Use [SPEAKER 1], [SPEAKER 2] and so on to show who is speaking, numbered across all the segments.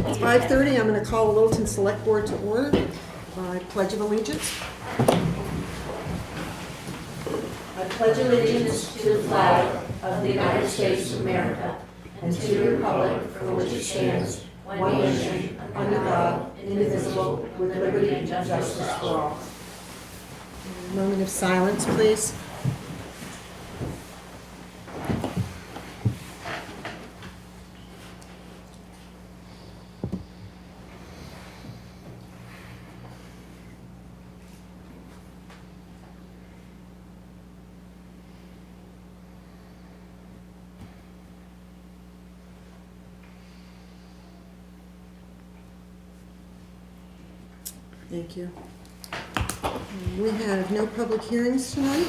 [SPEAKER 1] It's 5:30. I'm going to call the Littleton Selectboard to order by Pledge of Allegiance.
[SPEAKER 2] I pledge allegiance to the flag of the United States of America and to the republic for which it stands, one nation, under God, indivisible, with liberty and justice for all.
[SPEAKER 1] A moment of silence, please. Thank you. We have no public hearings tonight.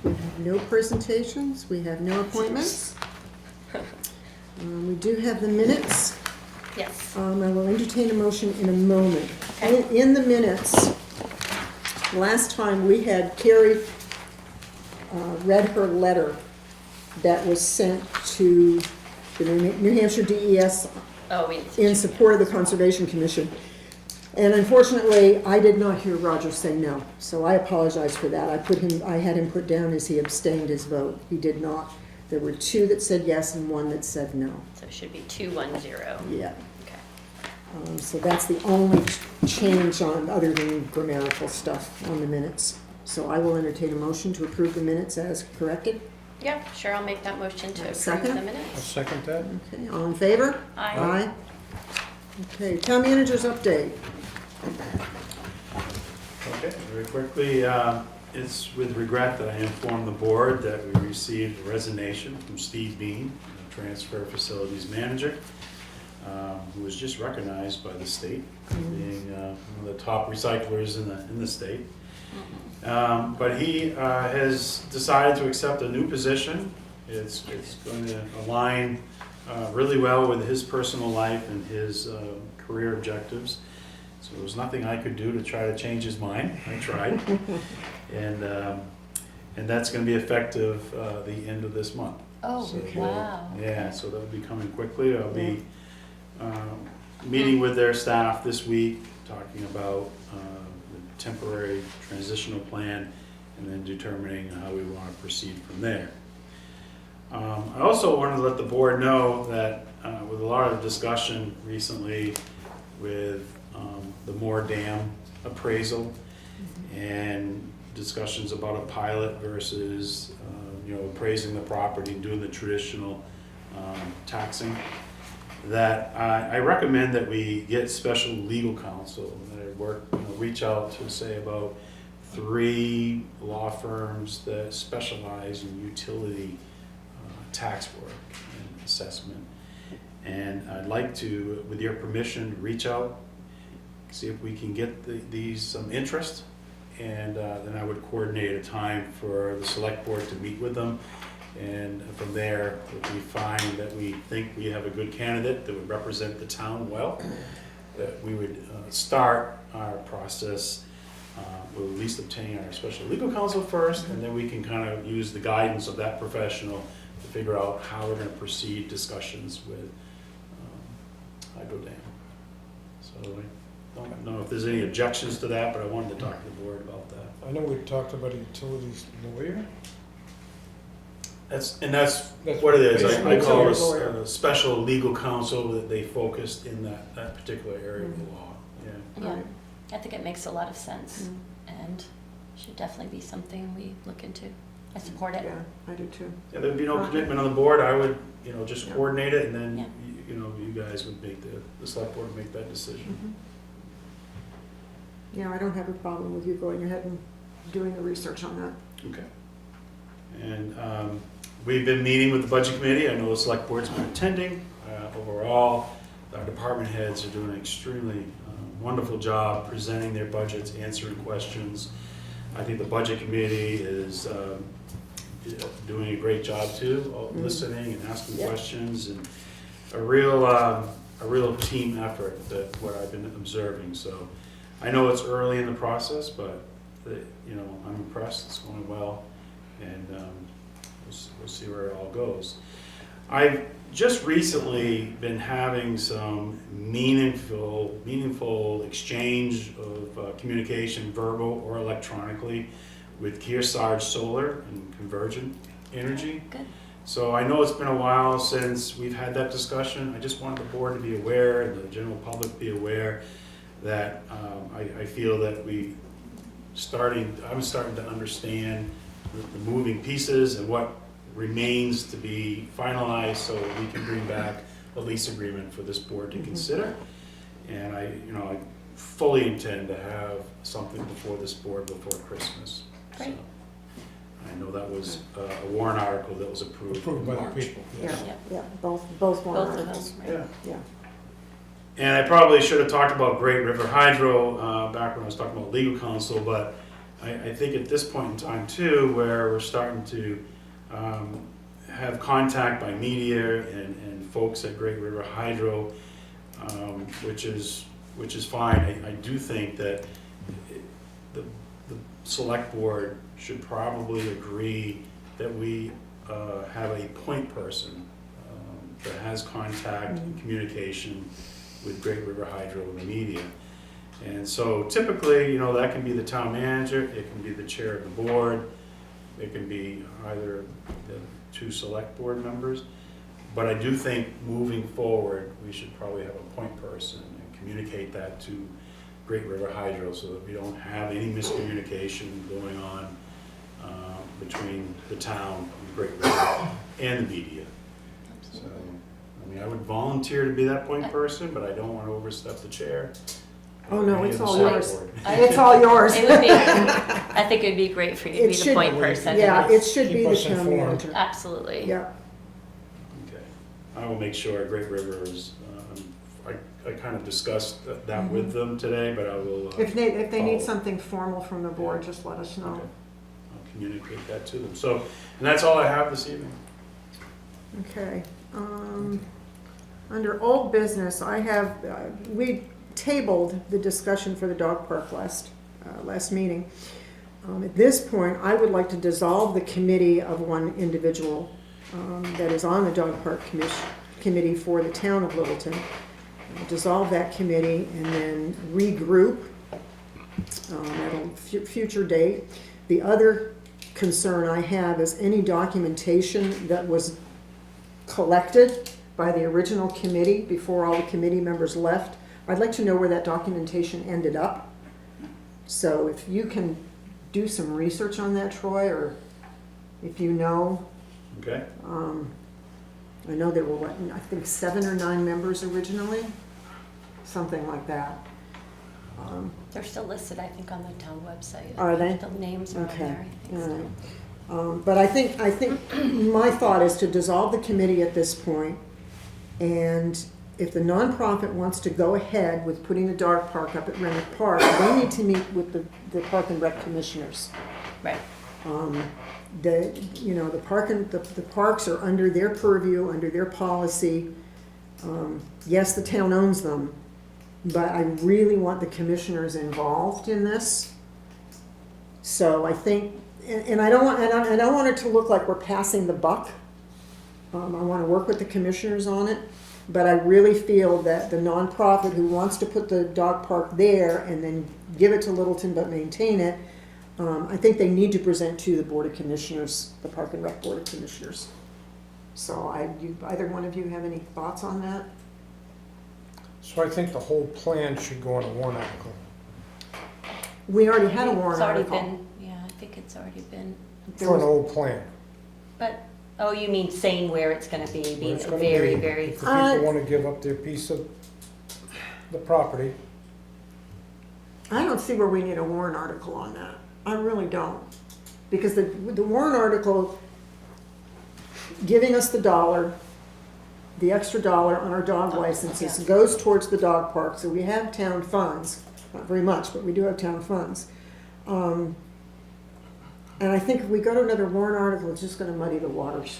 [SPEAKER 1] We have no presentations. We have no appointments. We do have the minutes.
[SPEAKER 3] Yes.
[SPEAKER 1] I will entertain a motion in a moment.
[SPEAKER 3] Okay.
[SPEAKER 1] In the minutes, last time we had Carrie read her letter that was sent to the New Hampshire DES
[SPEAKER 3] Oh, we.
[SPEAKER 1] in support of the Conservation Commission. And unfortunately, I did not hear Roger say no, so I apologize for that. I had him put down as he abstained his vote. He did not. There were 2 that said yes and 1 that said no.
[SPEAKER 3] So it should be 210.
[SPEAKER 1] Yeah.
[SPEAKER 3] Okay.
[SPEAKER 1] So that's the only change on, other than grammatical stuff on the minutes. So I will entertain a motion to approve the minutes as corrected.
[SPEAKER 3] Yeah, sure, I'll make that motion to approve
[SPEAKER 1] Second?
[SPEAKER 3] the
[SPEAKER 4] I'll
[SPEAKER 3] minutes.
[SPEAKER 4] second that.
[SPEAKER 1] Okay, all in favor?
[SPEAKER 3] Aye.
[SPEAKER 1] Okay, town manager's update.
[SPEAKER 5] Okay, very quickly, it's with regret that I inform the board that we received a resignation from Steve Bean, the transfer facilities manager, who was just recognized by the state, being one of the top recyclers in the state. But he has decided to accept a new position. It's going to align really well with his personal life and his career objectives. So there was nothing I could do to try to change his mind. I tried. And that's going to be effective the end of this month.
[SPEAKER 3] Oh,
[SPEAKER 5] So,
[SPEAKER 3] wow.
[SPEAKER 5] Yeah, so that'll be coming quickly. I'll be meeting with their staff this week, talking about the temporary transitional plan, and then determining how we want to proceed from there. I also wanted to let the board know that with a lot of discussion recently with the Moore Dam appraisal and discussions about a pilot versus appraising the property and doing the traditional taxing, that I recommend that we get special legal counsel. That I reach out to, say, about 3 law firms that specialize in utility tax work and assessment. And I'd like to, with your permission, reach out, see if we can get these some interest, and then I would coordinate a time for the select board to meet with them. And from there, if we find that we think we have a good candidate that would represent the town well, that we would start our process. We'll at least obtain our special legal counsel first, and then we can kind of use the guidance of that professional to figure out how we're going to proceed discussions with Hydro Dam. So I don't know if there's any objections to that, but I wanted to talk to the board about that.
[SPEAKER 4] I know we talked about a utilities lawyer.
[SPEAKER 5] That's
[SPEAKER 4] That's
[SPEAKER 5] what it is. I call it
[SPEAKER 1] Lawyer.
[SPEAKER 5] a special legal counsel that they focused in that particular area of the law. Yeah.
[SPEAKER 3] Yeah,
[SPEAKER 1] Right.
[SPEAKER 3] I think it makes a lot of sense
[SPEAKER 1] Mm.
[SPEAKER 3] and should definitely be something we look into. I support it.
[SPEAKER 1] Yeah, I do too.
[SPEAKER 5] Yeah, there'd be no commitment on the board. I would, just
[SPEAKER 1] Yeah.
[SPEAKER 5] coordinate it, and then,
[SPEAKER 3] Yeah.
[SPEAKER 5] you guys would make the select board would make that decision.
[SPEAKER 1] Yeah, I don't have a problem with you going ahead and doing the research on that.
[SPEAKER 5] Okay. And we've been meeting with the budget committee. I know the select board's been attending. Overall, our department heads are doing an extremely wonderful job presenting their budgets, answering questions. I think the budget committee is doing a great job too, listening and asking
[SPEAKER 1] Yep.
[SPEAKER 5] questions, and a real team effort, that what I've been observing. So I know it's early in the process, but I'm impressed. It's going well, and we'll see where it all goes. I've just recently been having some meaningful exchange of communication, verbal or electronically, with Kearsarge Solar and Convergent Energy.
[SPEAKER 3] Good.
[SPEAKER 5] So I know it's been a while since we've had that discussion. I just want the board to be aware and the general public be aware that I feel that I'm starting to understand the moving pieces and what remains to be finalized so we can bring back a lease agreement for this board to consider. And I fully intend to have something before this board before Christmas.
[SPEAKER 3] Great.
[SPEAKER 5] So, I know that was a warrant article that was approved in
[SPEAKER 4] Approved by the
[SPEAKER 5] March.
[SPEAKER 4] people,
[SPEAKER 1] Yeah,
[SPEAKER 4] yes.
[SPEAKER 3] Yep.
[SPEAKER 1] yeah, both
[SPEAKER 3] Both
[SPEAKER 1] warrant
[SPEAKER 3] of
[SPEAKER 1] articles.
[SPEAKER 3] them, right?
[SPEAKER 5] Yeah.
[SPEAKER 1] Yeah,
[SPEAKER 5] And I probably should have talked about Great River Hydro back when I was talking about legal counsel, but I think at this point in time too, where we're starting to have contact by media and folks at Great River Hydro, which is fine. I do think that the select board should probably agree that we have a point person that has contact and communication with Great River Hydro and the media. And so typically, that can be the town manager, it can be the chair of the board, it can be either the two select board members. But I do think moving forward, we should probably have a point person and communicate that to Great River Hydro so that we don't have any miscommunication going on between the town and Great River and the media. So, I would volunteer to be that point person, but I don't want to overstep the chair.
[SPEAKER 1] Oh, no,
[SPEAKER 5] Any
[SPEAKER 1] it's
[SPEAKER 5] of the
[SPEAKER 1] all
[SPEAKER 5] select
[SPEAKER 1] yours.
[SPEAKER 5] board.
[SPEAKER 1] It's all yours.
[SPEAKER 3] It would be, I think it would be great for you to
[SPEAKER 1] It
[SPEAKER 3] be
[SPEAKER 1] should
[SPEAKER 3] the point
[SPEAKER 4] be.
[SPEAKER 3] person.
[SPEAKER 1] Yeah, it should be
[SPEAKER 4] Keep
[SPEAKER 1] the
[SPEAKER 4] us
[SPEAKER 1] town
[SPEAKER 4] informed.
[SPEAKER 1] manager.
[SPEAKER 3] Absolutely.
[SPEAKER 1] Yeah,
[SPEAKER 5] Okay, I will make sure Great River is, I kind of discussed that with them today, but I will.
[SPEAKER 1] if they need
[SPEAKER 5] follow.
[SPEAKER 1] something formal from the board, just let us
[SPEAKER 5] Okay.
[SPEAKER 1] know.
[SPEAKER 5] I'll communicate that to them. So, and that's all I have this evening.
[SPEAKER 1] Okay, under old business, we tabled the discussion for the dog park last meeting. At this point, I would like to dissolve the committee of one individual that is on the dog park committee for the town of Littleton. Dissolve that committee and then regroup at a future date. The other concern I have is any documentation that was collected by the original committee before all the committee members left. I'd like to know where that documentation ended up. So if you can do some research on that, Troy, or if you know,
[SPEAKER 5] Okay?
[SPEAKER 1] I know there were, I think 7 or 9 members originally, something like that.
[SPEAKER 3] They're still listed, I think, on the town website.
[SPEAKER 1] Are they?
[SPEAKER 3] The names are on
[SPEAKER 1] Okay,
[SPEAKER 3] there, I think
[SPEAKER 1] all
[SPEAKER 3] so.
[SPEAKER 1] right. But I think my thought is to dissolve the committee at this point, and if the nonprofit wants to go ahead with putting the dog park up at Granite Park, they need to meet with the Park and Rec commissioners.
[SPEAKER 3] Right.
[SPEAKER 1] The parks are under their purview, under their policy. Yes, the town owns them, but I really want the commissioners involved in this. So I think, and I don't want it to look like we're passing the buck. I want to work with the commissioners on it, but I really feel that the nonprofit who wants to put the dog park there and then give it to Littleton but maintain it, I think they need to present to the Board of Commissioners, the Park and Rec Board of Commissioners. So either one of you have any thoughts on that?
[SPEAKER 4] So I think the whole plan should go on a warrant article.
[SPEAKER 1] We already had a warrant
[SPEAKER 3] It's already
[SPEAKER 1] article.
[SPEAKER 3] been, yeah, I think it's already been,
[SPEAKER 1] There
[SPEAKER 4] For an
[SPEAKER 1] was-
[SPEAKER 4] old plan.
[SPEAKER 3] but, oh, you mean saying where it's gonna be,
[SPEAKER 4] where
[SPEAKER 3] being
[SPEAKER 4] it's gonna
[SPEAKER 3] very,
[SPEAKER 4] be.
[SPEAKER 3] very,
[SPEAKER 4] If the people want to give up their piece of the property,
[SPEAKER 1] I don't see where we need a warrant article on that. I really don't. Because the warrant article giving us the extra dollar on our dog licenses
[SPEAKER 3] Yeah.
[SPEAKER 1] goes towards the dog park. So we have town funds, not very much, but we do have town funds. And I think if we go to another warrant article, it's just gonna muddy the waters.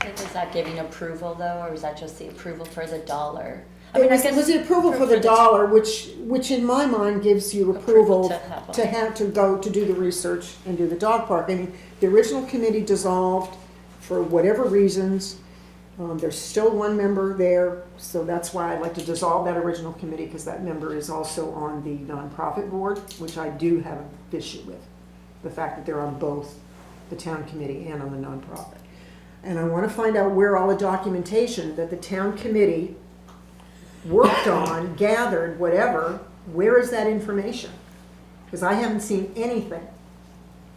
[SPEAKER 3] is that giving approval though, or is that just the approval for the dollar? I mean, I
[SPEAKER 1] It
[SPEAKER 3] guess
[SPEAKER 1] was the approval for the dollar, which in my mind gives you approval
[SPEAKER 3] to have one.
[SPEAKER 1] to go to do the research and do the dog park. I mean, the original committee dissolved for whatever reasons, There's still one member there, so that's why I'd like to dissolve that original committee, because that member is also on the nonprofit board, which I do have an issue with. The fact that they're on both the town committee and on the nonprofit. And I want to find out where all the documentation that the town committee worked on, gathered, whatever, where is that information? Because I haven't seen anything.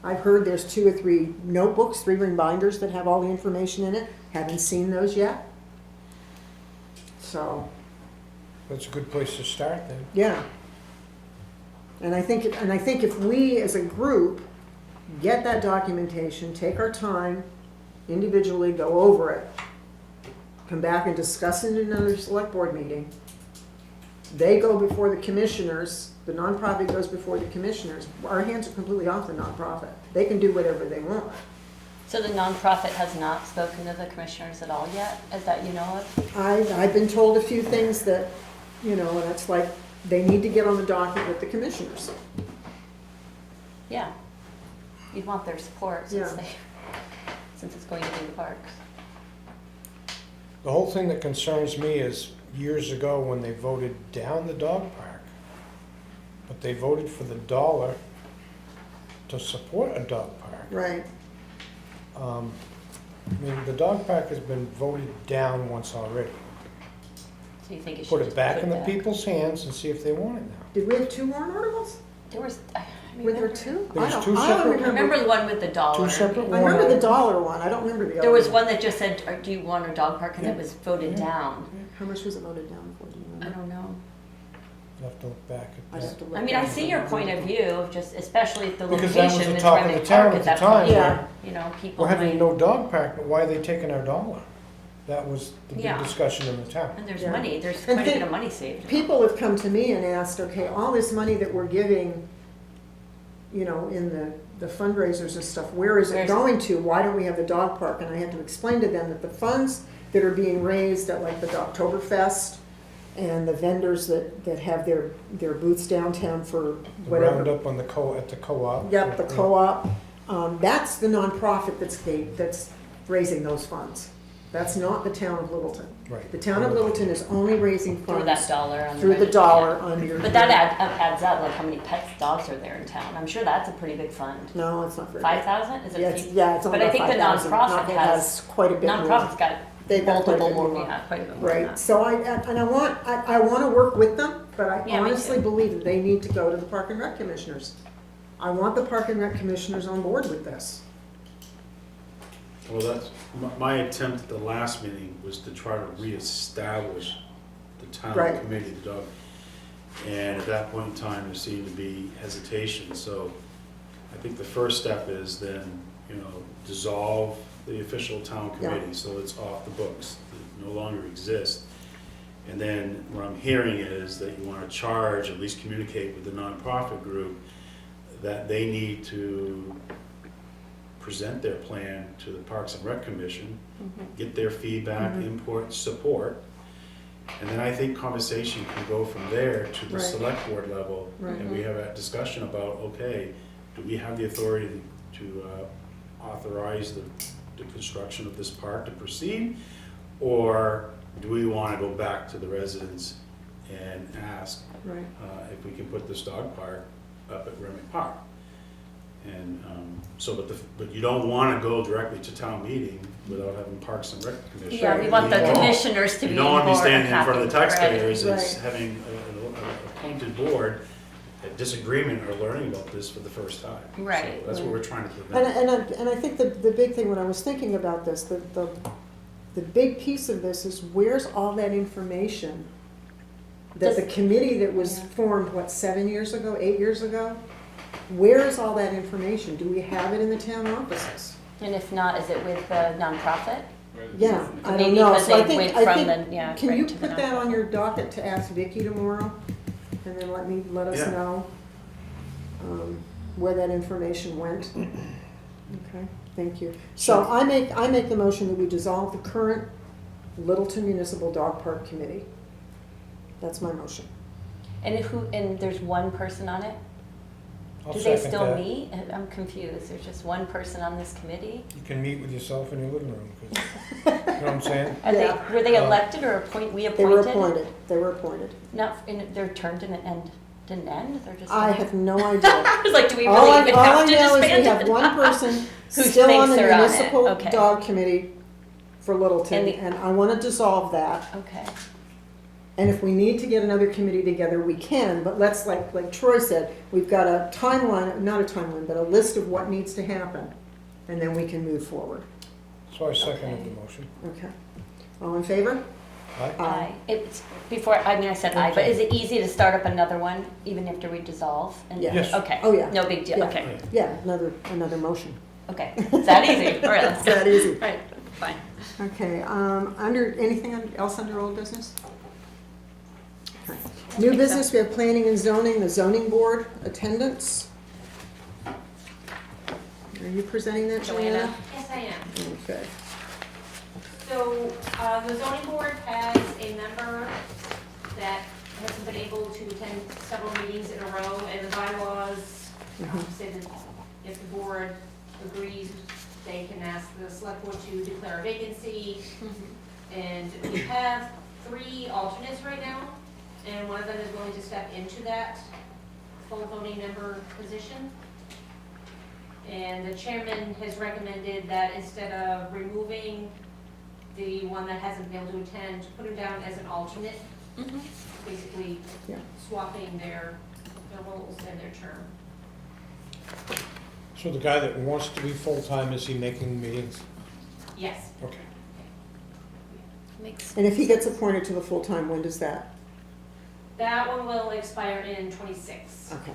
[SPEAKER 1] I've heard there's 2 or 3 notebooks, 3 reminders that have all the information in it. Haven't seen those yet. So,
[SPEAKER 4] That's a good place to start then.
[SPEAKER 1] yeah. And I think if we as a group get that documentation, take our time, individually go over it, come back and discuss it in another select board meeting, they go before the commissioners, the nonprofit goes before the commissioners, our hands are completely off the nonprofit. They can do whatever they want.
[SPEAKER 3] So the nonprofit has not spoken to the commissioners at all yet, as that you know of?
[SPEAKER 1] I've been told a few things that, and it's like, they need to get on the docket with the commissioners.
[SPEAKER 3] Yeah. You'd want their support
[SPEAKER 1] Yeah.
[SPEAKER 3] since it's going to be the parks.
[SPEAKER 4] The whole thing that concerns me is years ago when they voted down the dog park, but they voted for the $1 to support a dog park.
[SPEAKER 1] Right.
[SPEAKER 4] I mean, the dog park has been voted down once already.
[SPEAKER 3] So you think it should
[SPEAKER 4] Put it
[SPEAKER 3] just
[SPEAKER 4] back
[SPEAKER 3] put
[SPEAKER 4] in the
[SPEAKER 3] back?
[SPEAKER 4] people's hands and see if they want it now.
[SPEAKER 1] Did we have 2 warrant articles?
[SPEAKER 3] There was, I mean,
[SPEAKER 1] Were there
[SPEAKER 3] remember-
[SPEAKER 1] 2?
[SPEAKER 4] There was
[SPEAKER 1] I
[SPEAKER 4] 2
[SPEAKER 1] don't
[SPEAKER 4] separate-
[SPEAKER 3] Remember the one with the dollar?
[SPEAKER 4] Two separate
[SPEAKER 1] I remember the dollar one, I don't remember the other.
[SPEAKER 3] There was one that just said, do you want a dog park? And it was voted
[SPEAKER 4] Yeah.
[SPEAKER 3] down.
[SPEAKER 1] How much was it voted down for, do you
[SPEAKER 3] I
[SPEAKER 1] remember?
[SPEAKER 3] don't know.
[SPEAKER 4] You'll have to look back
[SPEAKER 1] I'd
[SPEAKER 4] at
[SPEAKER 1] have to
[SPEAKER 4] that.
[SPEAKER 1] look
[SPEAKER 3] I mean, I
[SPEAKER 1] back.
[SPEAKER 3] see your point of view, just especially if the
[SPEAKER 4] Because that was
[SPEAKER 3] location
[SPEAKER 4] the
[SPEAKER 3] is
[SPEAKER 4] talk of
[SPEAKER 3] Granite
[SPEAKER 4] the town
[SPEAKER 3] Park
[SPEAKER 4] at
[SPEAKER 3] at
[SPEAKER 4] the
[SPEAKER 3] that
[SPEAKER 4] time.
[SPEAKER 3] point.
[SPEAKER 1] Yeah.
[SPEAKER 3] You know, people
[SPEAKER 4] We're having
[SPEAKER 3] might,
[SPEAKER 4] no dog park, but why are they taking our $1? That was the big
[SPEAKER 3] Yeah.
[SPEAKER 4] discussion in the town.
[SPEAKER 3] and there's
[SPEAKER 1] Yeah.
[SPEAKER 3] money, there's
[SPEAKER 1] And
[SPEAKER 3] quite a
[SPEAKER 1] think-
[SPEAKER 3] bit of money saved.
[SPEAKER 1] People have come to me and asked, okay, all this money that we're giving, in the fundraisers and stuff, where is it
[SPEAKER 3] Where's-
[SPEAKER 1] going to? Why don't we have the dog park? And I had to explain to them that the funds that are being raised at like the Oktoberfest and the vendors that have their booths downtown for
[SPEAKER 4] The
[SPEAKER 1] whatever.
[SPEAKER 4] roundup on at the co-op.
[SPEAKER 1] Yep, the co-op, that's the nonprofit that's raising those funds. That's not the town of Littleton.
[SPEAKER 4] Right.
[SPEAKER 1] The town of Littleton is only raising
[SPEAKER 3] Through that
[SPEAKER 1] funds
[SPEAKER 3] dollar on the.
[SPEAKER 1] through the
[SPEAKER 3] right,
[SPEAKER 1] dollar
[SPEAKER 3] yeah.
[SPEAKER 1] on your.
[SPEAKER 3] But that adds up, like how many pets, dogs are there in town. I'm sure that's a pretty big fund.
[SPEAKER 1] No, it's not very.
[SPEAKER 3] 5,000? Is it?
[SPEAKER 1] Yeah,
[SPEAKER 3] a
[SPEAKER 1] it's,
[SPEAKER 3] few-
[SPEAKER 1] yeah, it's only
[SPEAKER 3] But I
[SPEAKER 1] about
[SPEAKER 3] think the
[SPEAKER 1] 5,000.
[SPEAKER 3] nonprofit
[SPEAKER 1] Nonprofit
[SPEAKER 3] has,
[SPEAKER 1] quite a bit more.
[SPEAKER 3] nonprofit's got
[SPEAKER 1] They've got quite a
[SPEAKER 3] multiple
[SPEAKER 1] bit
[SPEAKER 3] more,
[SPEAKER 1] more.
[SPEAKER 3] yeah, quite a bit more than
[SPEAKER 1] Right,
[SPEAKER 3] that.
[SPEAKER 1] so I want to work with them, but I
[SPEAKER 3] Yeah, me
[SPEAKER 1] honestly
[SPEAKER 3] too.
[SPEAKER 1] believe that they need to go to the Park and Rec Commissioners. I want the Park and Rec Commissioners on board with this.
[SPEAKER 5] Well, that's, my attempt at the last meeting was to try to reestablish the town
[SPEAKER 1] Right.
[SPEAKER 5] committee, the dog. And at that point in time, there seemed to be hesitation, so I think the first step is then, dissolve the official town
[SPEAKER 1] Yeah.
[SPEAKER 5] committee, so it's off the books, it no longer exists. And then what I'm hearing is that you want to charge, at least communicate with the nonprofit group, that they need to present their plan to the Parks and Rec Commission, get their feedback, input, support. And then I think conversation can go from there to the
[SPEAKER 1] Right.
[SPEAKER 5] select board level.
[SPEAKER 1] Right.
[SPEAKER 5] And we have a discussion about, okay, do we have the authority to authorize the construction of this park to proceed? Or do we want to go back to the residents and ask
[SPEAKER 1] Right.
[SPEAKER 5] if we can put this dog park up at Remick Park? And but you don't want to go directly to town meeting without having Parks and Rec Commission.
[SPEAKER 3] Yeah, we want the
[SPEAKER 5] involved.
[SPEAKER 3] commissioners to be
[SPEAKER 5] You don't want to be
[SPEAKER 3] involved and
[SPEAKER 5] standing in front of the
[SPEAKER 3] happy, right.
[SPEAKER 5] taxpayers as
[SPEAKER 1] Right.
[SPEAKER 5] having a appointed board at disagreement or learning about this for the first time.
[SPEAKER 3] Right.
[SPEAKER 5] So that's what we're trying to
[SPEAKER 1] And,
[SPEAKER 5] prevent.
[SPEAKER 1] and I think the big thing when I was thinking about this, the big piece of this is where's all that information that the
[SPEAKER 3] Does-
[SPEAKER 1] committee that was
[SPEAKER 3] Yeah.
[SPEAKER 1] formed, 7 years ago, 8 years ago? Where is all that information? Do we have it in the town offices?
[SPEAKER 3] And if not, is it with the nonprofit?
[SPEAKER 1] Yeah, I don't
[SPEAKER 3] Maybe
[SPEAKER 1] know.
[SPEAKER 3] because
[SPEAKER 1] So I
[SPEAKER 3] they
[SPEAKER 1] think,
[SPEAKER 3] went
[SPEAKER 1] I
[SPEAKER 3] from
[SPEAKER 1] think,
[SPEAKER 3] the, yeah,
[SPEAKER 1] can
[SPEAKER 3] right
[SPEAKER 1] you
[SPEAKER 3] to the
[SPEAKER 1] put that on
[SPEAKER 3] nonprofit.
[SPEAKER 1] your docket to ask Vicky tomorrow? And then let us
[SPEAKER 5] Yeah.
[SPEAKER 1] know where that information went? Okay, thank you. So I make the motion that we dissolve the current Littleton Municipal Dog Park Committee. That's my motion.
[SPEAKER 3] And there's one person on it?
[SPEAKER 4] I'll
[SPEAKER 3] Do they
[SPEAKER 4] second
[SPEAKER 3] still
[SPEAKER 4] that.
[SPEAKER 3] meet? I'm confused. There's just one person on this committee?
[SPEAKER 4] You can meet with yourself in your living room, 'cause, you know what I'm saying?
[SPEAKER 3] Are
[SPEAKER 1] Yeah.
[SPEAKER 3] were they
[SPEAKER 4] Uh,
[SPEAKER 3] elected or we
[SPEAKER 1] They were
[SPEAKER 3] appointed?
[SPEAKER 1] appointed.
[SPEAKER 3] Not, in their term didn't end, They're just.
[SPEAKER 1] I have no idea.
[SPEAKER 3] I was like, do we
[SPEAKER 1] All
[SPEAKER 3] really
[SPEAKER 1] I
[SPEAKER 3] even
[SPEAKER 1] all
[SPEAKER 3] have
[SPEAKER 1] I
[SPEAKER 3] to
[SPEAKER 1] know is
[SPEAKER 3] disband
[SPEAKER 1] we have
[SPEAKER 3] it?
[SPEAKER 1] one person
[SPEAKER 3] Who
[SPEAKER 1] still on the
[SPEAKER 3] thinks they're on it,
[SPEAKER 1] municipal
[SPEAKER 3] okay.
[SPEAKER 1] dog committee for Littleton,
[SPEAKER 3] And the-
[SPEAKER 1] and I want to dissolve that.
[SPEAKER 3] Okay,
[SPEAKER 1] And if we need to get another committee together, we can, but let's, like Troy said, we've got a timeline, not a timeline, but a list of what needs to happen, and then we can move forward.
[SPEAKER 4] So I seconded
[SPEAKER 3] Okay.
[SPEAKER 4] the motion.
[SPEAKER 1] Okay. All in favor?
[SPEAKER 4] Aye?
[SPEAKER 3] aye. It's, before, I said aye, but is it easy to start up another one even after we dissolve? And-
[SPEAKER 1] Yeah.
[SPEAKER 4] Yes.
[SPEAKER 3] Okay.
[SPEAKER 1] Oh, yeah.
[SPEAKER 3] No big deal,
[SPEAKER 1] Yeah.
[SPEAKER 3] okay,
[SPEAKER 1] Yeah, another motion.
[SPEAKER 3] okay. It's that easy, all right, let's
[SPEAKER 1] It's
[SPEAKER 3] do it.
[SPEAKER 1] that easy.
[SPEAKER 3] Right, fine.
[SPEAKER 1] Okay, under, anything else under old business? Okay. New
[SPEAKER 3] think
[SPEAKER 1] business, we have planning and zoning, the zoning board attendance. Are you presenting that, Joanna?
[SPEAKER 3] Joanna?
[SPEAKER 2] Yes, I am.
[SPEAKER 1] Okay.
[SPEAKER 2] So, the zoning board has a member that hasn't been able to attend several meetings in a row, and the bylaws say that if the board agrees, they can ask the select board to declare a vacancy. And we have 3 alternates right now, and one of them is willing to step into that full voting member position. And the chairman has recommended that instead of removing the one that hasn't been able to attend, put him down as an alternate, basically
[SPEAKER 1] Yeah.
[SPEAKER 2] swapping their roles and their term.
[SPEAKER 4] So the guy that wants to be full-time, is he making meetings?
[SPEAKER 2] Yes.
[SPEAKER 4] Okay.
[SPEAKER 3] Makes
[SPEAKER 1] And if he gets appointed to the full-time, when does that?
[SPEAKER 2] That one will expire in '26.
[SPEAKER 1] Okay.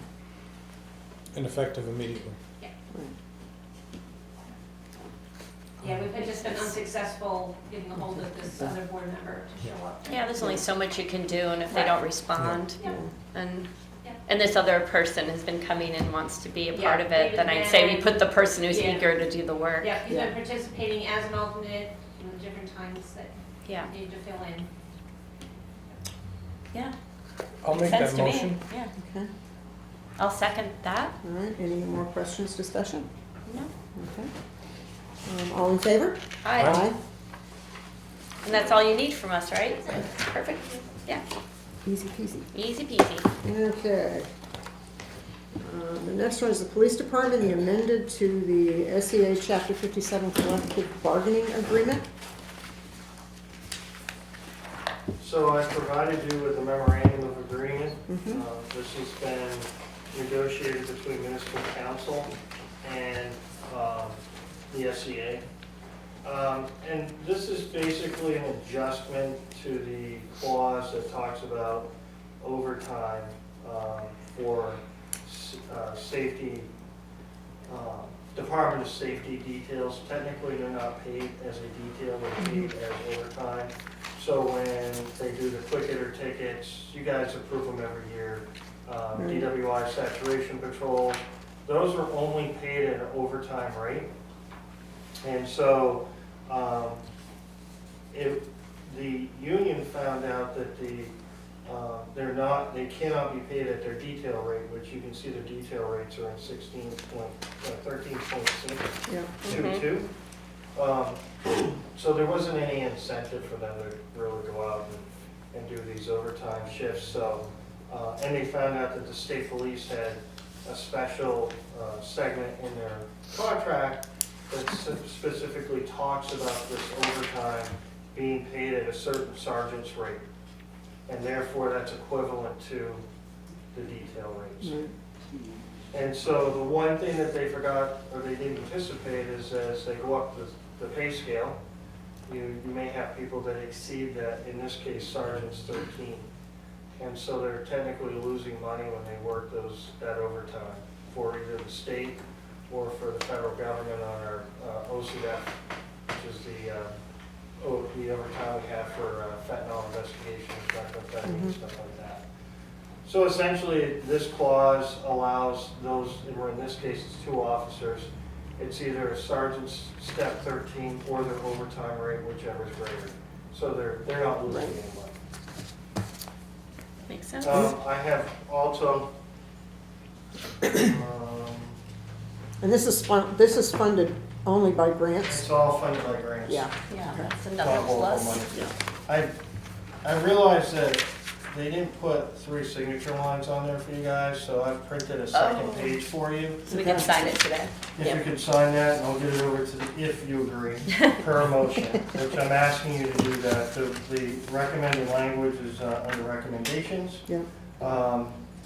[SPEAKER 4] And effective immediately.
[SPEAKER 2] Yeah, we've just been unsuccessful getting a hold of this other board member to show up.
[SPEAKER 3] Yeah, there's only so much you can do, and if they don't respond,
[SPEAKER 2] Yeah.
[SPEAKER 3] and,
[SPEAKER 2] Yeah.
[SPEAKER 3] and this other person has been coming and wants to be a part
[SPEAKER 2] Yeah,
[SPEAKER 3] of it, then I'd say we put the person who's
[SPEAKER 2] Yeah.
[SPEAKER 3] eager to do the work.
[SPEAKER 2] Yeah, he's
[SPEAKER 1] Yeah.
[SPEAKER 2] been participating as an alternate in different times that
[SPEAKER 3] Yeah,
[SPEAKER 2] need to fill in.
[SPEAKER 3] yeah.
[SPEAKER 4] I'll make
[SPEAKER 3] Sense
[SPEAKER 4] that
[SPEAKER 3] to me.
[SPEAKER 4] motion.
[SPEAKER 3] Yeah,
[SPEAKER 1] Okay,
[SPEAKER 3] I'll second that.
[SPEAKER 1] all right, any more questions, discussion?
[SPEAKER 3] No.
[SPEAKER 1] Okay. All in favor?
[SPEAKER 3] Aye. And that's all you need from us, right? Perfect. Yeah,
[SPEAKER 1] Easy peasy.
[SPEAKER 3] easy peasy.
[SPEAKER 1] Okay. The next one is the police department, the amended to the SEA Chapter 57 collective bargaining agreement.
[SPEAKER 6] So I provided you with a memorandum of agreement.
[SPEAKER 1] Mhm.
[SPEAKER 6] This has been negotiated between municipal council and the SEA. And this is basically an adjustment to the clause that talks about overtime for safety, Department of Safety details. Technically, they're not paid as a detail, they're paid as overtime. So when they do the quick hitter tickets, you guys approve them every year. DWI saturation patrol, those are only paid at an overtime rate. And so, if the union found out that they cannot be paid at their detail rate, which you can see their detail rates are in 13.6.
[SPEAKER 1] Yeah.
[SPEAKER 6] 2.2. So there wasn't any incentive for them to really go out and do these overtime shifts. So, and they found out that the state police had a special segment in their contract that specifically talks about this overtime being paid at a certain sergeant's rate. And therefore, that's equivalent to the detail rates.
[SPEAKER 1] Right.
[SPEAKER 6] And so the one thing that they forgot, or they didn't anticipate, is as they go up the pay scale, you may have people that exceed that, in this case, sergeant's 13. And so they're technically losing money when they work that overtime for either the state or for the federal government on our OCF, which is the overtime we have for fentanyl investigations, methamphetamine, stuff like that. So essentially, this clause allows those, and in this case, it's 2 officers. It's either a sergeant's step 13 or their overtime rate, whichever is greater. So they're not losing any money.
[SPEAKER 3] Makes sense.
[SPEAKER 6] I have also
[SPEAKER 1] And this is funded only by grants?
[SPEAKER 6] It's all funded by grants.
[SPEAKER 1] Yeah.
[SPEAKER 3] Yeah, that's
[SPEAKER 6] Not
[SPEAKER 3] another
[SPEAKER 6] local
[SPEAKER 3] plus.
[SPEAKER 6] money. I realized that they didn't put 3 signature lines on there for you guys, so I've printed a second
[SPEAKER 3] Oh.
[SPEAKER 6] page for you.
[SPEAKER 3] So we can sign it today.
[SPEAKER 6] If you
[SPEAKER 3] Yep.
[SPEAKER 6] could sign that, and I'll get it over to the, if you agree, per motion, which I'm asking you to do that. The recommended language is under recommendations.
[SPEAKER 1] Yeah.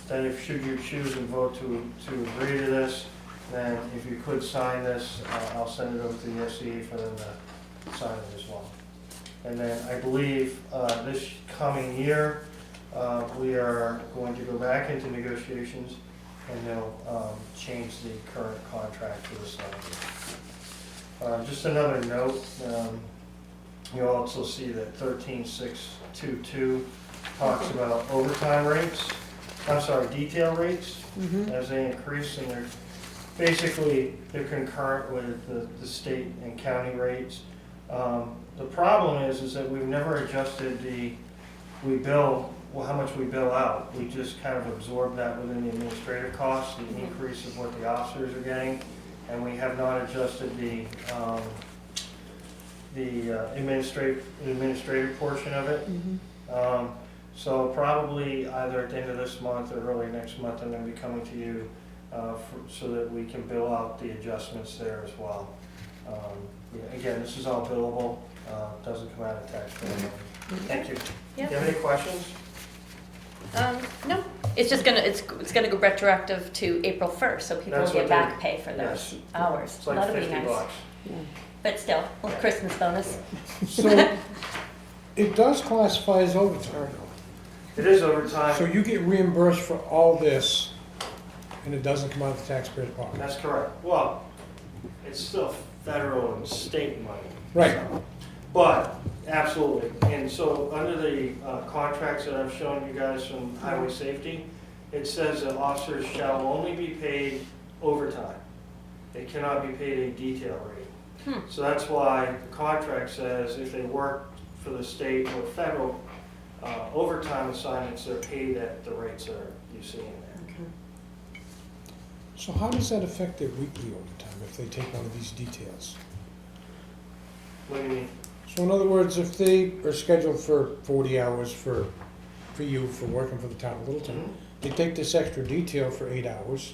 [SPEAKER 6] That if, should you choose and vote to agree to this, then if you could sign this, I'll send it over to the SCE for them to sign it as well. And then I believe this coming year, we are going to go back into negotiations, and they'll change the current contract to this language. Just another note, you'll also see that 13622 talks about overtime rates, detail rates, as they increase, and they're concurrent with the state and county rates. The problem is that we've never adjusted how much we bill out. We just kind of absorb that within the administrative costs, the increase of what the officers are getting, and we have not adjusted the administrative portion of it. So probably either at the end of this month or early next month, I'm going to be coming to you so that we can bill out the adjustments there as well. Again, this is all billable, doesn't come out of taxpayer money. Thank you. Do
[SPEAKER 3] Yeah.
[SPEAKER 6] you have any questions?
[SPEAKER 3] No, it's just it's gonna go retroactive to April 1st, so people
[SPEAKER 6] That's
[SPEAKER 3] will
[SPEAKER 6] what
[SPEAKER 3] get back pay for
[SPEAKER 6] Yes.
[SPEAKER 3] those hours.
[SPEAKER 6] It's like
[SPEAKER 3] That'll be
[SPEAKER 6] $50.
[SPEAKER 3] nice. But still, a little Christmas bonus.
[SPEAKER 4] So it does classify as overtime.
[SPEAKER 6] It is overtime.
[SPEAKER 4] So you get reimbursed for all this, and it doesn't come out of the taxpayer's pocket.
[SPEAKER 6] That's correct. Well, it's still federal and state money.
[SPEAKER 4] Right.
[SPEAKER 6] But, absolutely. And so, under the contracts that I've shown you guys from highway safety, it says that officers shall only be paid overtime. They cannot be paid a detail rate. So that's why the contract says if they work for the state or federal overtime assignments, they're paid at the rates that you see in there.
[SPEAKER 1] Okay.
[SPEAKER 4] So how does that affect their weekly overtime if they take one of these details?
[SPEAKER 6] What do you mean?
[SPEAKER 4] So in other words, if they are scheduled for 40 hours for you for working for the town of Littleton, they take this extra detail for 8 hours,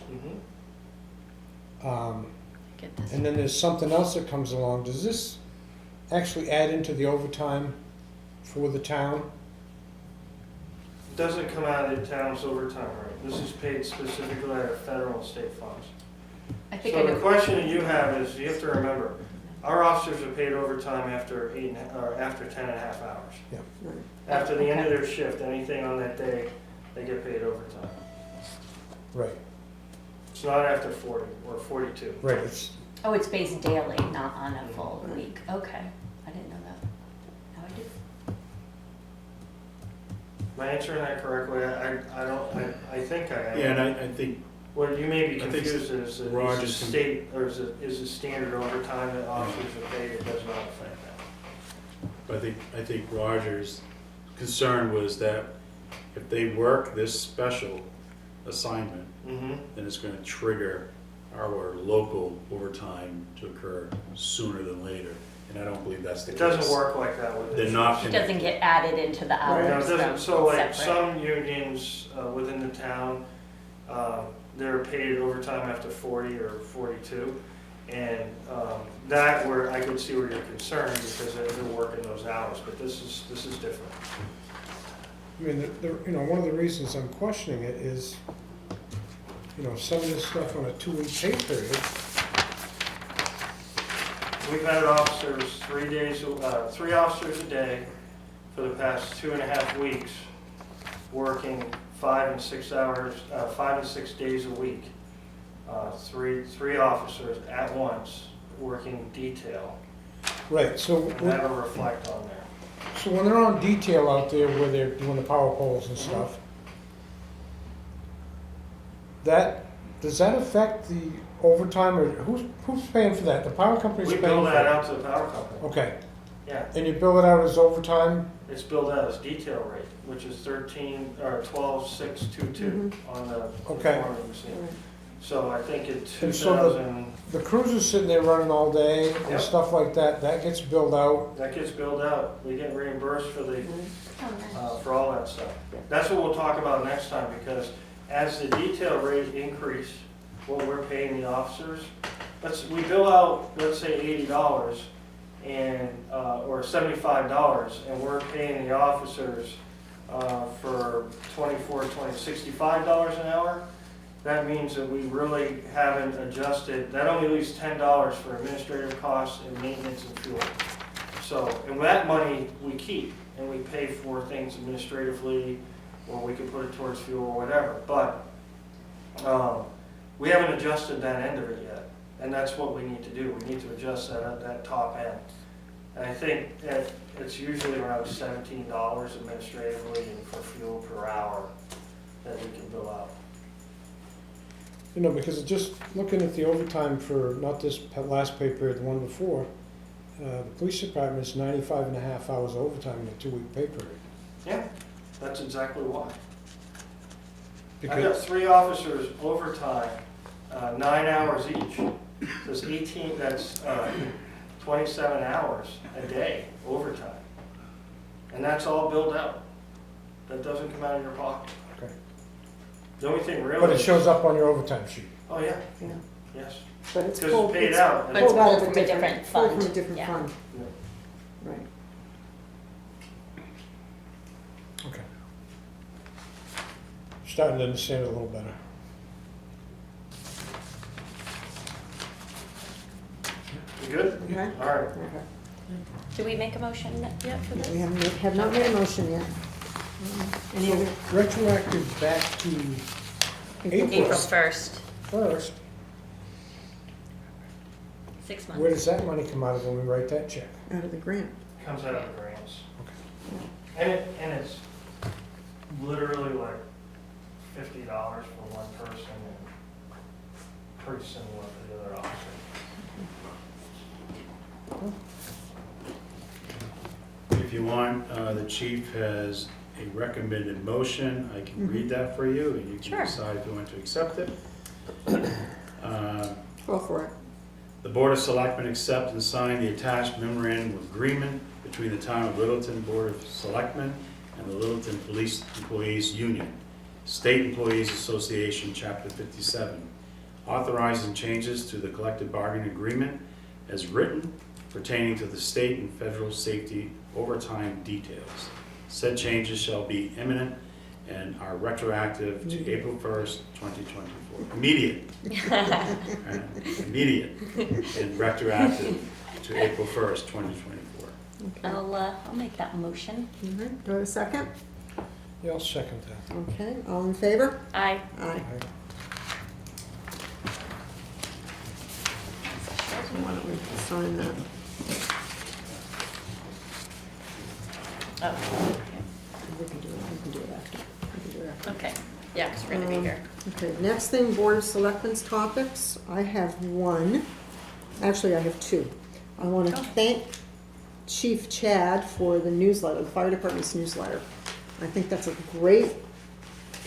[SPEAKER 3] Get this.
[SPEAKER 4] and then there's something else that comes along. Does this actually add into the overtime for the town?
[SPEAKER 6] It doesn't come out of the town's overtime rate. This is paid specifically out of federal and state funds.
[SPEAKER 3] I think I
[SPEAKER 6] So the
[SPEAKER 3] know.
[SPEAKER 6] question that you have is, you have to remember, our officers are paid overtime after 10.5 hours.
[SPEAKER 4] Yeah.
[SPEAKER 1] Right.
[SPEAKER 6] After the end of their shift, anything on that day, they get paid overtime.
[SPEAKER 4] Right,
[SPEAKER 6] It's not after 40 or 42.
[SPEAKER 4] right. It's,
[SPEAKER 3] Oh, it's based daily, not on a full week. Okay, I didn't know that. Now I do.
[SPEAKER 6] Am I answering that correctly? I think I am.
[SPEAKER 5] Yeah, and I think,
[SPEAKER 6] What you may be
[SPEAKER 5] I think
[SPEAKER 6] confused is the
[SPEAKER 5] Rogers can-
[SPEAKER 6] state, or is it standard overtime that officers are paid? It does not affect that.
[SPEAKER 5] I think Roger's concern was that if they work this special assignment,
[SPEAKER 6] Mm-hmm.
[SPEAKER 5] then it's gonna trigger our local overtime to occur sooner than later, and I don't believe that's the
[SPEAKER 6] It
[SPEAKER 5] case.
[SPEAKER 6] doesn't work like that with
[SPEAKER 5] They're
[SPEAKER 6] this.
[SPEAKER 5] not
[SPEAKER 3] It
[SPEAKER 5] gonna,
[SPEAKER 3] doesn't get added into the
[SPEAKER 6] No,
[SPEAKER 3] hours.
[SPEAKER 6] it doesn't. So like
[SPEAKER 3] separate.
[SPEAKER 6] some unions within the town, they're paid overtime after 40 or 42. And that where I could see where you're concerned because they're working those hours, but this is different.
[SPEAKER 4] I mean, one of the reasons I'm questioning it is, some of this stuff on a 2-week pay period.
[SPEAKER 6] We've had officers 3 officers a day for the past 2.5 weeks, working 5 and 6 hours, 5 and 6 days a week. Three officers at once working detail,
[SPEAKER 4] Right, so,
[SPEAKER 6] and that'll reflect on there.
[SPEAKER 4] so when they're on detail out there where they're doing the power poles and stuff, does that affect the overtime, or who's paying for that? The power company's
[SPEAKER 6] We
[SPEAKER 4] paying for
[SPEAKER 6] bill that
[SPEAKER 4] it?
[SPEAKER 6] out to the power company.
[SPEAKER 4] Okay,
[SPEAKER 6] Yeah,
[SPEAKER 4] And you bill it out as overtime?
[SPEAKER 6] it's billed out as detail rate, which is 12,622 on the
[SPEAKER 4] Okay.
[SPEAKER 6] form you see. So I think in
[SPEAKER 4] And so
[SPEAKER 6] 2000,
[SPEAKER 4] The crew's sitting there running all day
[SPEAKER 6] Yep.
[SPEAKER 4] and stuff like that, that gets billed out.
[SPEAKER 6] that gets billed out. We get reimbursed for the,
[SPEAKER 3] Oh, nice.
[SPEAKER 6] for all that stuff. That's what we'll talk about next time, because as the detail rate increase, what we're paying the officers, we bill out, let's say $80 and, or $75, and we're paying the officers for $65 an hour. That means that we really haven't adjusted, that only leaves $10 for administrative costs and maintenance and fuel. So, and that money we keep, and we pay for things administratively, or we can put it towards fuel or whatever. But we haven't adjusted that end of it yet, and that's what we need to do. We need to adjust that top end. And I think that it's usually around $17 administratively and for fuel per hour that we can bill out.
[SPEAKER 4] You know, because just looking at the overtime for, not this last pay period, the one before, the police department is 95 and a half hours overtime in a 2-week pay period.
[SPEAKER 6] Yeah, that's exactly why. I've got
[SPEAKER 4] Because,
[SPEAKER 6] 3 officers overtime, 9 hours each. That's 18, that's 27 hours a day overtime. And that's all billed out. That doesn't come out of your pocket.
[SPEAKER 4] okay.
[SPEAKER 6] The only thing really.
[SPEAKER 4] But it shows up on your overtime sheet.
[SPEAKER 6] Oh, yeah,
[SPEAKER 1] Yeah.
[SPEAKER 6] yes.
[SPEAKER 1] But it's
[SPEAKER 6] Because
[SPEAKER 1] pulled,
[SPEAKER 6] it's paid
[SPEAKER 1] it's
[SPEAKER 6] out.
[SPEAKER 3] But it's
[SPEAKER 1] pulled out
[SPEAKER 3] pulled
[SPEAKER 1] of
[SPEAKER 3] from a different
[SPEAKER 1] pulled
[SPEAKER 3] fund.
[SPEAKER 1] from a different
[SPEAKER 3] Yeah.
[SPEAKER 1] fund,
[SPEAKER 6] Yeah.
[SPEAKER 1] right.
[SPEAKER 4] Okay. Starting to understand it a little better.
[SPEAKER 6] You good?
[SPEAKER 1] Okay?
[SPEAKER 6] All right.
[SPEAKER 1] Okay.
[SPEAKER 3] Do we make a motion yet for this?
[SPEAKER 1] We have not made a motion yet. Any other?
[SPEAKER 4] Retroactive back to
[SPEAKER 3] April
[SPEAKER 4] April
[SPEAKER 3] 1st,
[SPEAKER 4] 1st,
[SPEAKER 3] 6
[SPEAKER 4] where
[SPEAKER 3] months.
[SPEAKER 4] does that money come out of when we write that check?
[SPEAKER 1] Out of the grant.
[SPEAKER 6] Comes out of the grants.
[SPEAKER 4] Okay.
[SPEAKER 6] And it's literally like $50 for one person and pretty similar for the other officer.
[SPEAKER 5] If you want, the chief has a recommended motion. I can read that for you, and you
[SPEAKER 3] Sure.
[SPEAKER 5] can decide if you want to accept it.
[SPEAKER 1] Go for it.
[SPEAKER 5] The Board of Selectmen accept and sign the attached memorandum of agreement between the Town of Littleton Board of Selectmen and the Littleton Police Employees Union, State Employees Association, Chapter 57, authorizing changes to the collective bargaining agreement as written pertaining to the state and federal safety overtime details. Said changes shall be imminent and are retroactive to April 1st, 2024. Immediate. Immediate and retroactive to April 1st, 2024.
[SPEAKER 1] Okay.
[SPEAKER 3] I'll make that motion.
[SPEAKER 1] All right. Do I have a second?
[SPEAKER 4] Yeah, I'll second that.
[SPEAKER 1] Okay, all in favor?
[SPEAKER 3] Aye.
[SPEAKER 1] Aye. Why don't we sign that?
[SPEAKER 3] Oh,
[SPEAKER 1] We can do it after. We can do it after.
[SPEAKER 3] okay. Yeah, because we're going to be here.
[SPEAKER 1] Okay, next thing, Board of Selectmen's topics. I have one. Actually, I have 2. I want to
[SPEAKER 3] Oh.
[SPEAKER 1] thank Chief Chad for the newsletter, the fire department's newsletter. I think that's a great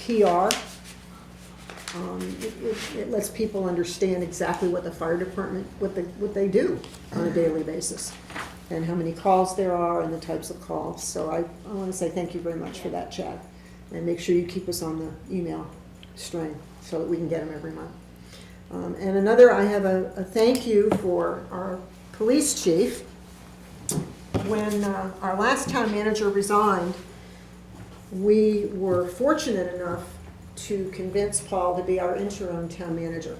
[SPEAKER 1] PR. It lets people understand exactly what the fire department, what they do on a daily basis, and how many calls there are and the types of calls. So I want to say thank you very much for that, Chad. And make sure you keep us on the email string so that we can get them every month. And another, I have a thank you for our police chief. When our last town manager resigned, we were fortunate enough to convince Paul to be our interim town manager.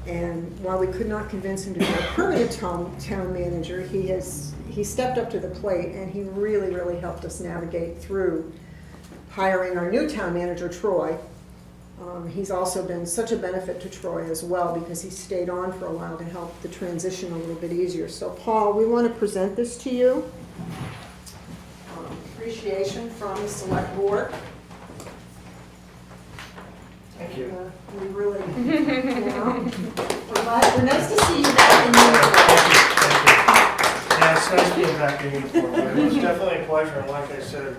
[SPEAKER 1] And while we could not convince him to be a permanent town manager, he stepped up to the plate, and he really, really helped us navigate through hiring our new town manager, Troy. He's also been such a benefit to Troy as well, because he stayed on for a while to help the transition a little bit easier. So Paul, we want to present this to you. Appreciation from the select board.
[SPEAKER 6] Thank you.
[SPEAKER 1] We really, we're nice to see you back in the
[SPEAKER 6] Yeah, It's nice being back in uniform, but it was definitely a pleasure, and like I said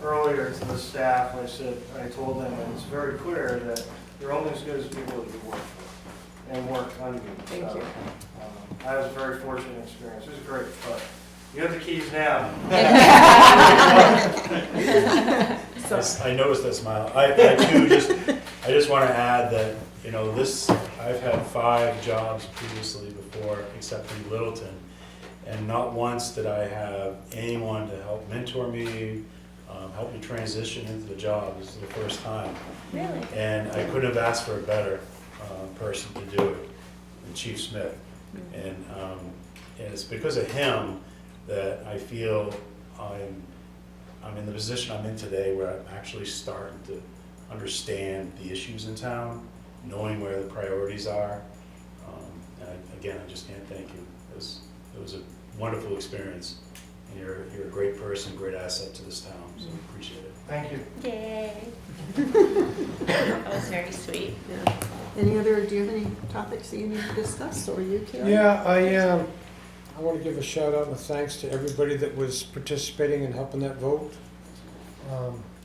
[SPEAKER 6] earlier to the staff, I told them, and it's very clear that you're only as good as people that you work for, and work under you.
[SPEAKER 1] Thank you.
[SPEAKER 6] I was a very fortunate experience, it was great, but you have the keys now.
[SPEAKER 5] I noticed that smile. I just want to add that, you know, I've had 5 jobs previously before, except in Littleton, and not once did I have anyone to help mentor me, help me transition into the job. This is the first time.
[SPEAKER 3] Really?
[SPEAKER 5] And I couldn't have asked for a better person to do it than Chief Smith. And it's because of him that I feel I'm in the position I'm in today, where I'm actually starting to understand the issues in town, knowing where the priorities are. Again, I just can't thank you. It was a wonderful experience, and you're a great person, great asset to this town, so I appreciate it.
[SPEAKER 6] Thank you.
[SPEAKER 3] Yay. That was very sweet.
[SPEAKER 1] Yeah. Do you have any topics that you need to discuss, or you, Carrie?
[SPEAKER 4] Yeah, I want to give a shout out and a thanks to everybody that was participating and helping that vote.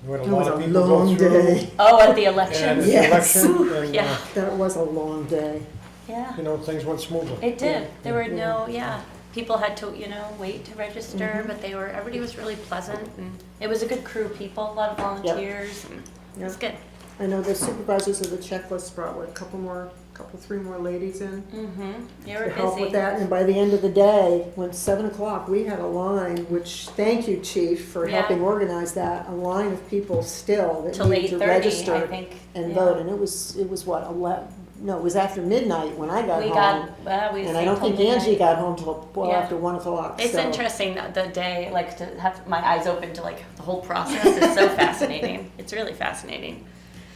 [SPEAKER 4] We had a
[SPEAKER 1] It
[SPEAKER 4] lot
[SPEAKER 1] was
[SPEAKER 4] of
[SPEAKER 1] a
[SPEAKER 4] people
[SPEAKER 1] long
[SPEAKER 4] go through.
[SPEAKER 1] day.
[SPEAKER 3] Oh, at the
[SPEAKER 4] And
[SPEAKER 3] election?
[SPEAKER 4] the
[SPEAKER 1] Yes.
[SPEAKER 4] election, and,
[SPEAKER 3] Yeah.
[SPEAKER 1] That was a long day.
[SPEAKER 3] Yeah,
[SPEAKER 4] you know, things went smoothly.
[SPEAKER 3] it did. There were
[SPEAKER 1] Yeah.
[SPEAKER 3] people had to, wait to register, but everybody was really pleasant, and it was a good crew of people, a lot of volunteers, and it was good.
[SPEAKER 1] I know the supervisors of the checklist brought, what, 3 more ladies in
[SPEAKER 3] Mm-hmm. They
[SPEAKER 1] to
[SPEAKER 3] were
[SPEAKER 1] help with
[SPEAKER 3] busy.
[SPEAKER 1] that, and by the end of the day, when 7 o'clock, we had a line, which, thank you, Chief, for
[SPEAKER 3] Yeah.
[SPEAKER 1] helping organize that, a line of people still that
[SPEAKER 3] Till
[SPEAKER 1] needed to
[SPEAKER 3] 8:30, I
[SPEAKER 1] register
[SPEAKER 3] think.
[SPEAKER 1] and
[SPEAKER 3] Yeah.
[SPEAKER 1] vote, and it was what, 11, no, it was after midnight when I got
[SPEAKER 3] We
[SPEAKER 1] home.
[SPEAKER 3] we
[SPEAKER 1] And I don't think Angie got home till well
[SPEAKER 3] Yeah.
[SPEAKER 1] after 1 o'clock,
[SPEAKER 3] It's
[SPEAKER 1] so.
[SPEAKER 3] interesting that the day, like, to have my eyes open to, like, the whole process is so fascinating. It's really fascinating.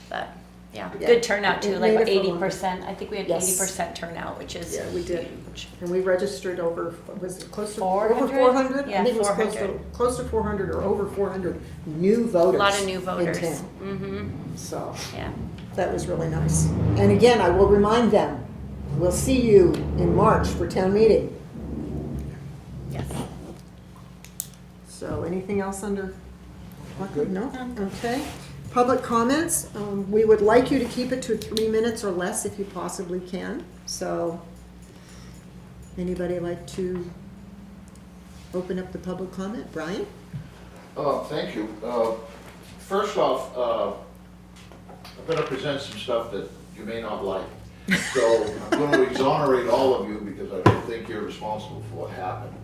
[SPEAKER 3] But, yeah,
[SPEAKER 1] Yeah.
[SPEAKER 3] good turnout too,
[SPEAKER 1] It
[SPEAKER 3] like
[SPEAKER 1] made it fun.
[SPEAKER 3] 80%. I think we had
[SPEAKER 1] Yes.
[SPEAKER 3] 80% turnout, which is
[SPEAKER 1] Yeah, we did.
[SPEAKER 3] huge.
[SPEAKER 1] And we registered over, was it close to,
[SPEAKER 3] 400?
[SPEAKER 1] over 400?
[SPEAKER 3] Yeah,
[SPEAKER 1] I think it was close to,
[SPEAKER 3] 400.
[SPEAKER 1] close to 400 or over 400 new voters.
[SPEAKER 3] A lot of new
[SPEAKER 1] in
[SPEAKER 3] voters.
[SPEAKER 1] town.
[SPEAKER 3] Mm-hmm,
[SPEAKER 1] So,
[SPEAKER 3] yeah.
[SPEAKER 1] that was really nice. And again, I will remind them, we'll see you in March for town meeting.
[SPEAKER 3] Yes.
[SPEAKER 1] So, anything else under?
[SPEAKER 4] Good.
[SPEAKER 1] No? Okay. Public comments, we would like you to keep it to 3 minutes or less if you possibly can. So, anybody like to open up the public comment? Brian?
[SPEAKER 7] Thank you. First off, I'm going to present some stuff that you may not like. So I'm going to exonerate all of you because I don't think you're responsible for what happened.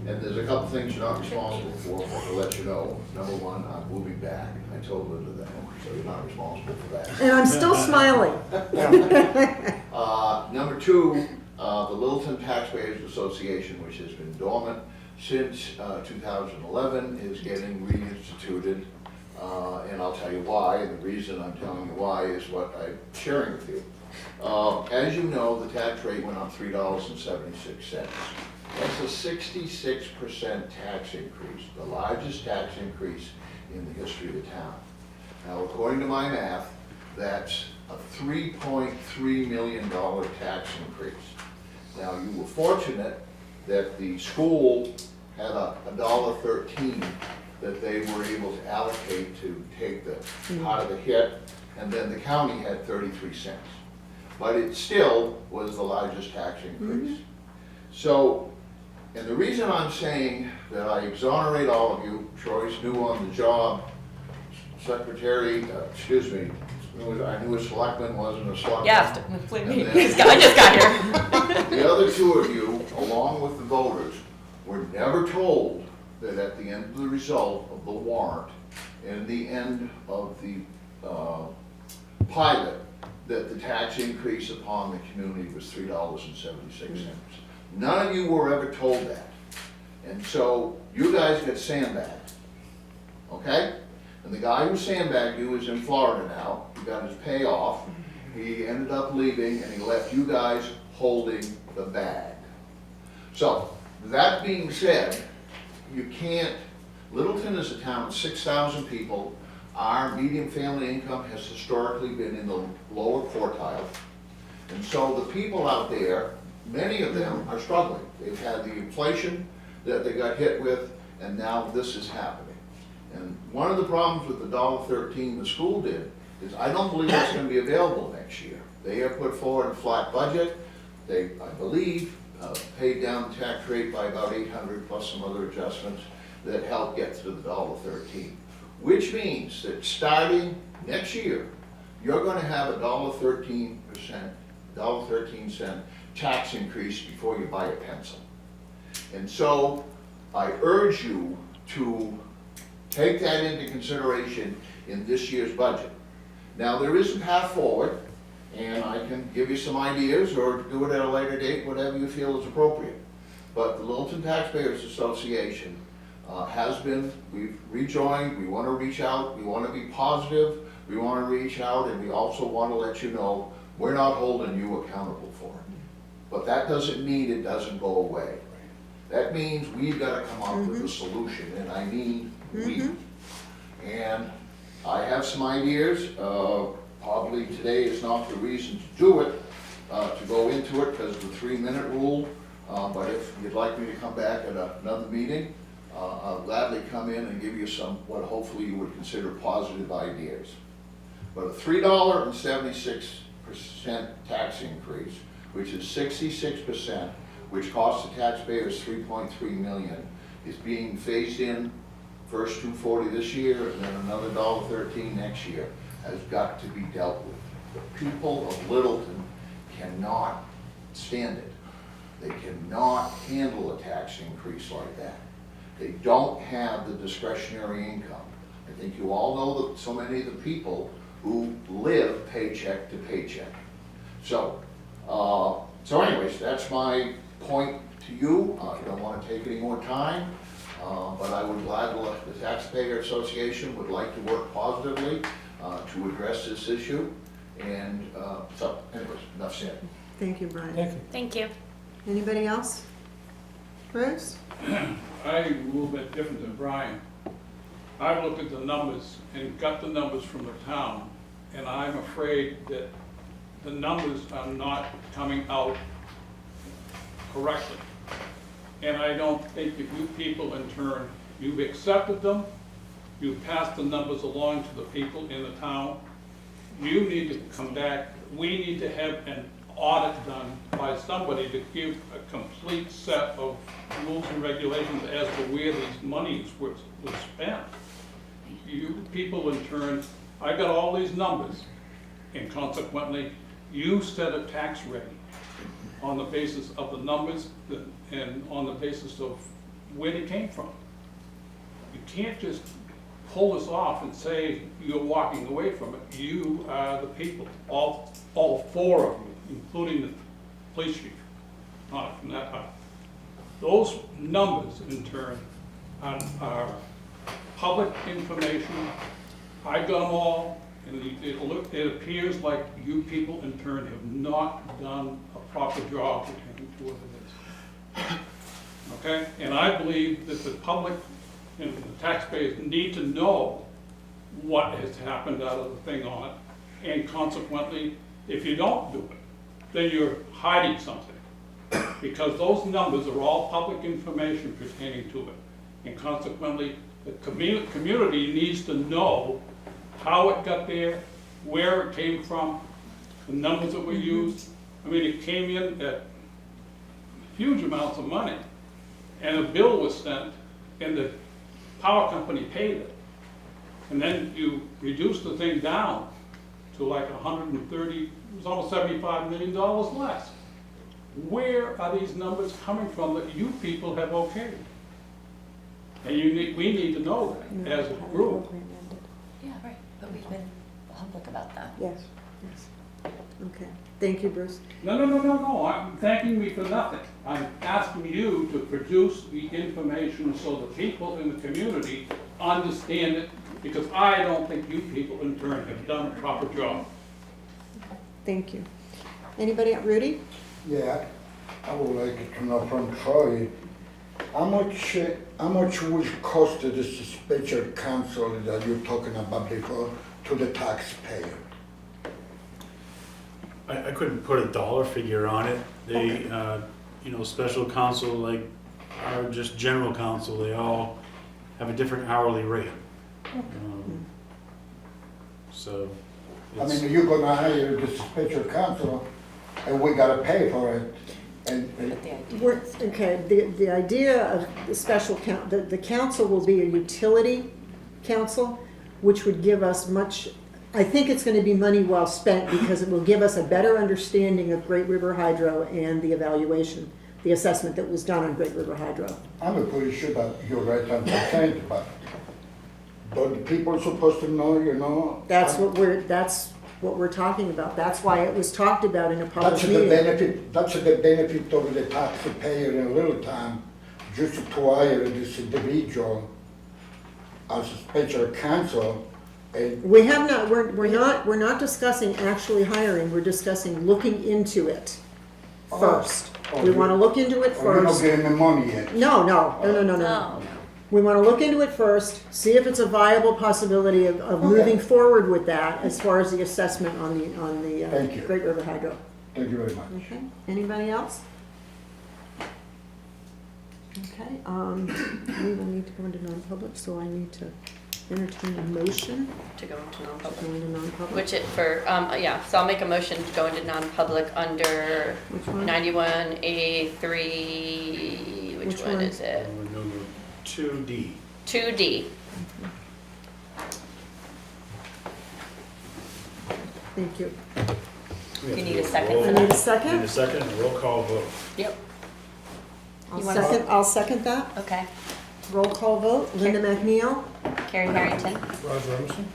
[SPEAKER 7] And there's a couple things you're not responsible for, but I'll let you know. Number one, I will be back. I told Linda that, so you're not responsible for that.
[SPEAKER 1] And I'm still smiling.
[SPEAKER 7] Number two, the Littleton Taxpayers Association, which has been dormant since 2011, is getting reinstituted, and I'll tell you why. And the reason I'm telling you why is what I'm sharing with you. As you know, the tax rate went up $3.76. That's a 66% tax increase, the largest tax increase in the history of the town. Now, according to my math, that's a $3.3 million tax increase. Now, you were fortunate that the school had a $1.13 that they were able to allocate to take the part of the hit, and then the county had 33 cents. But it still was the largest tax increase. So, and the reason I'm saying that I exonerate all of you, Troy's new on the job, secretary, I knew a selectman wasn't a selectman.
[SPEAKER 3] Yeah,
[SPEAKER 7] And
[SPEAKER 3] I
[SPEAKER 7] then
[SPEAKER 3] just got here.
[SPEAKER 7] the other two of you, along with the voters, were never told that at the end of the result of the warrant and the end of the pilot, that the tax increase upon the community was $3.76. None of you were ever told that. And so you guys got sandbagged, okay? And the guy who sandbagged you is in Florida now. He got his payoff. He ended up leaving and he left you guys holding the bag. So, that being said, you can't, Littleton is a town of 6,000 people. Our median family income has historically been in the lower quartile. And so the people out there many of them are struggling. They've had the inflation that they got hit with, and now this is happening. And one of the problems with the $1.13 the school did is I don't believe it's gonna be available next year. They have put forward a flat budget. They, I believe, paid down the tax rate by about 800 plus some other adjustments that help get to the $1.13. Which means that starting next year, you're gonna have a $1.13 tax increase before you buy a pencil. And so I urge you to take that into consideration in this year's budget. Now, there is a path forward, and I can give you some ideas or do it at a later date, whatever you feel is appropriate. But the Littleton Taxpayers Association we've rejoined, we want to reach out, we want to be positive, we want to reach out, and we also want to let you know we're not holding you accountable for it. But that doesn't mean it doesn't go away. That means we've got to come up with a solution, and I mean we. And I have some ideas. Probably today is not the reason to do it, to go into it because of the 3-minute rule. But if you'd like me to come back at another meeting, I'll gladly come in and give you some, what hopefully you would consider positive ideas. But a $3.76 tax increase, which is 66%, which costs the taxpayers $3.3 million, is being phased in first $2.40 this year and then another $1.13 next year, has got to be dealt with. The people of Littleton cannot stand it. They cannot handle a tax increase like that. They don't have the discretionary income. I think you all know that so many of the people who live paycheck to paycheck. So anyways, that's my point to you. I don't want to take any more time, but I would gladly, the Taxpayer Association would like to work positively to address this issue. And so anyways, enough said.
[SPEAKER 1] Thank you, Brian.
[SPEAKER 4] Thank you.
[SPEAKER 3] Thank you.
[SPEAKER 1] Anybody else? Bruce?
[SPEAKER 8] I'm a little bit different than Brian. I've looked at the numbers and got the numbers from the town, and I'm afraid that the numbers are not coming out correctly. And I don't think that you people in turn, you've accepted them, you've passed the numbers along to the people in the town. You need to come back, we need to have an audit done by somebody to give a complete set of rules and regulations as to where these monies were spent. You people in turn, I got all these numbers, and consequently, you set a tax rate on the basis of the numbers and on the basis of where they came from. You can't just pull this off and say you're walking away from it. You are the people, all 4 of you, including the police chief. Not that high. Those numbers, in turn, are public information. I got them all, and it appears like you people, in turn, have not done a proper job pertaining to what it is. Okay? And I believe that the public and the taxpayers need to know what has happened out of the thing on it, and consequently, if you don't do it, then you're hiding something. Because those numbers are all public information pertaining to it. And consequently, the community needs to know how it got there, where it came from, the numbers that were used. I mean, it came in at huge amounts of money, and a bill was sent, and the power company paid it. And then you reduced the thing down to like 130, it was almost $75 million less. Where are these numbers coming from that you people have okayed? And we need to know that as a group.
[SPEAKER 3] Yeah, right, but we've been public about that.
[SPEAKER 1] Yes, yes. Okay, thank you, Bruce.
[SPEAKER 8] No, I'm thanking me for nothing. I'm asking you to produce the information so the people in the community understand it, because I don't think you people in turn have done a proper job.
[SPEAKER 1] Thank you. Anybody, Rudy?
[SPEAKER 9] Yeah, I would like to know from Troy, how much will cost this special counsel that you're talking about before to the taxpayer?
[SPEAKER 5] I couldn't put a dollar figure on it. They, special counsel, like, are just general counsel, they all have a different hourly rate. So,
[SPEAKER 9] I
[SPEAKER 5] it's,
[SPEAKER 9] mean, you're gonna hire the special counsel, and we gotta pay for it, and
[SPEAKER 1] The idea of the special the council will be a utility council, which would give us much, I think it's gonna be money well spent, because it will give us a better understanding of Great River Hydro and the evaluation, the assessment that was done on Great River Hydro.
[SPEAKER 9] I'm pretty sure that you're right on percent, but don't the people supposed to know, you know?
[SPEAKER 1] That's what we're talking about. That's why it was talked about in a public
[SPEAKER 9] That's the
[SPEAKER 1] meeting.
[SPEAKER 9] benefit of the taxpayer in Littleton, just to hire this individual as a special counsel, and
[SPEAKER 1] We have not, we're not discussing actually hiring, we're discussing looking into it first. We wanna look into it
[SPEAKER 9] we're not
[SPEAKER 1] first.
[SPEAKER 9] getting the money yet.
[SPEAKER 1] No.
[SPEAKER 3] No.
[SPEAKER 1] We wanna look into it first, see if it's a viable possibility of moving forward with that as far as the assessment on the
[SPEAKER 9] Thank you.
[SPEAKER 1] Great River Hydro.
[SPEAKER 9] Thank you very much.
[SPEAKER 1] Okay, anybody else? Okay, we will need to go into non-public, so I need to entertain a motion
[SPEAKER 3] To go into
[SPEAKER 1] to
[SPEAKER 3] non-public.
[SPEAKER 1] go into non-public.
[SPEAKER 3] Which it for, so I'll make a motion to go into non-public under
[SPEAKER 1] Which one?
[SPEAKER 3] 91A3, which
[SPEAKER 1] Which
[SPEAKER 3] one
[SPEAKER 1] one?
[SPEAKER 3] is it?
[SPEAKER 5] number 2D.
[SPEAKER 3] 2D.
[SPEAKER 1] Thank you.
[SPEAKER 3] You need a second
[SPEAKER 5] Roll-
[SPEAKER 3] for
[SPEAKER 1] I need a
[SPEAKER 5] Need
[SPEAKER 1] second?
[SPEAKER 5] a second, a roll call vote.
[SPEAKER 3] Yep.
[SPEAKER 1] I'll
[SPEAKER 3] You wanna-
[SPEAKER 1] I'll second that.
[SPEAKER 3] Okay.
[SPEAKER 1] Roll call vote, Linda McNeil,
[SPEAKER 3] Carrie Harrington,
[SPEAKER 4] Roger Emerson?